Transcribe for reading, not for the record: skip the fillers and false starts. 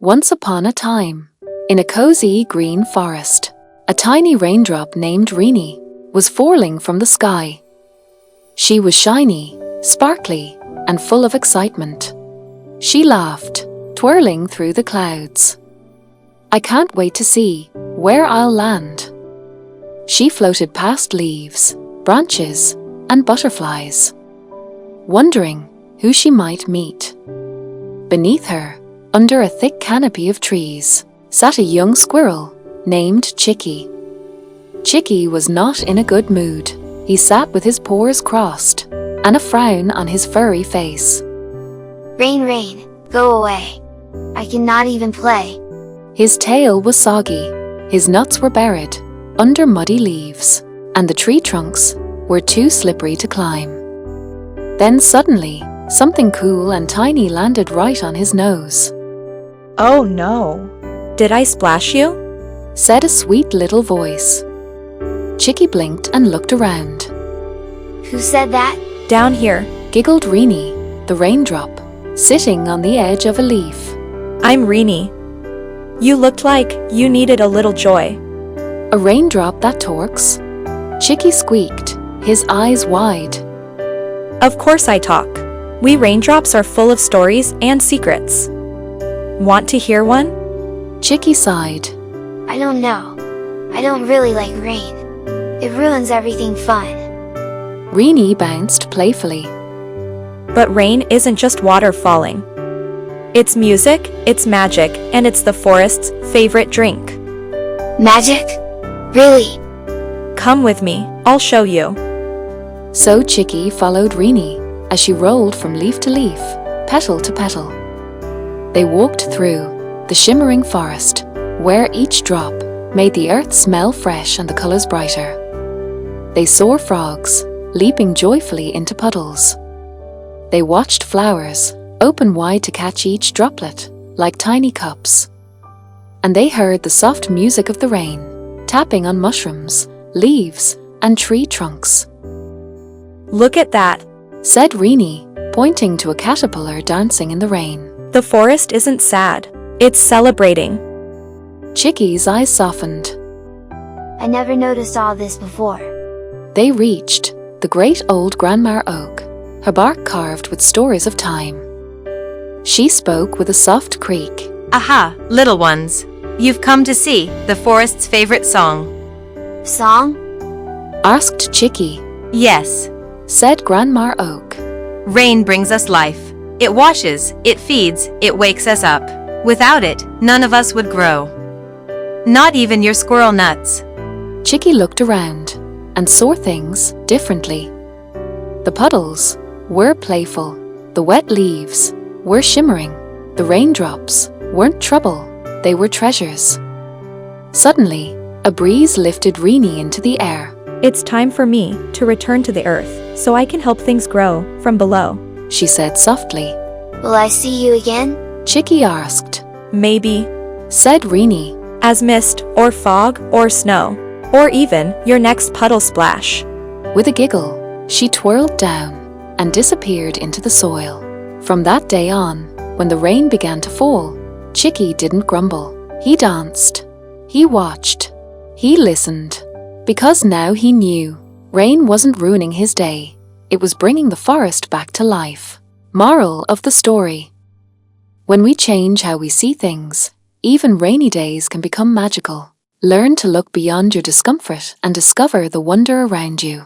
Once upon a time, in a cozy green forest, a tiny raindrop named Rini was falling from the sky. She was shiny, sparkly, and full of excitement. She laughed, twirling through the clouds. "I can't wait to see where I'll land." She floated past leaves, branches, and butterflies, wondering who she might meet. Beneath her, under a thick canopy of trees, sat a young squirrel named Chikki. Chikki was not in a good mood. He sat with his paws crossed and a frown on his furry face. "Rain, rain, go away. I cannot even play." His tail was soggy, his nuts were buried under muddy leaves, and the tree trunks were too slippery to climb. Then suddenly, something cool and tiny landed right on his nose. "Oh no! Did I splash you?" said a sweet little voice. Chikki blinked and looked around. "Who said that?" "Down here. Giggled Rini, the raindrop, sitting on the edge of a leaf. I'm Rini. You looked like you needed a little joy." "A raindrop that talks?" Chikki squeaked, his eyes wide. "Of course I talk. We raindrops are full of stories and secrets. Want to hear one?" Chikki sighed. "I don't know. I don't really like rain. It ruins everything fun." Rini bounced playfully. But rain isn't just water falling. It's music, it's magic, and it's the forest's favorite drink. "Magic? Really?" Come with me, I'll show you." So Chikki followed Rini as she rolled from leaf to leaf, petal to petal. They walked through the shimmering forest, where each drop made the earth smell fresh and the colors brighter. They saw frogs leaping joyfully into puddles. They watched flowers open wide to catch each droplet like tiny cups. And they heard the soft music of the rain tapping on mushrooms, leaves, and tree trunks. "Look at that," said Rini, pointing to a caterpillar dancing in the rain. "The forest isn't sad, it's celebrating." Chikki's eyes softened. "I never noticed all this before." They reached the great old grandma oak, her bark carved with stories of time. She spoke with a soft creak. "Aha, little ones. You've come to see the forest's favorite song." "Song?" asked Chikki. "Yes. Said Grandma Oak. Rain brings us life. It washes, it feeds, it wakes us up. Without it, none of us would grow. Not even your squirrel nuts." Chikki looked around and saw things differently. The puddles were playful. The wet leaves were shimmering. The raindrops weren't trouble, they were treasures. Suddenly, a breeze lifted Rini into the air. "It's time for me to return to the earth, so I can help things grow from below," she said softly. "Will I see you again?" Chikki asked. "Maybe," said Rini. "as mist, or fog, or snow, or even your next puddle splash." With a giggle, she twirled down and disappeared into the soil. From that day on, when the rain began to fall, Chikki didn't grumble. He danced. He watched. He listened. Because now he knew rain wasn't ruining his day. It was bringing the forest back to life. Moral of the story: when we change how we see things, even rainy days can become magical. Learn to look beyond your discomfort and discover the wonder around you.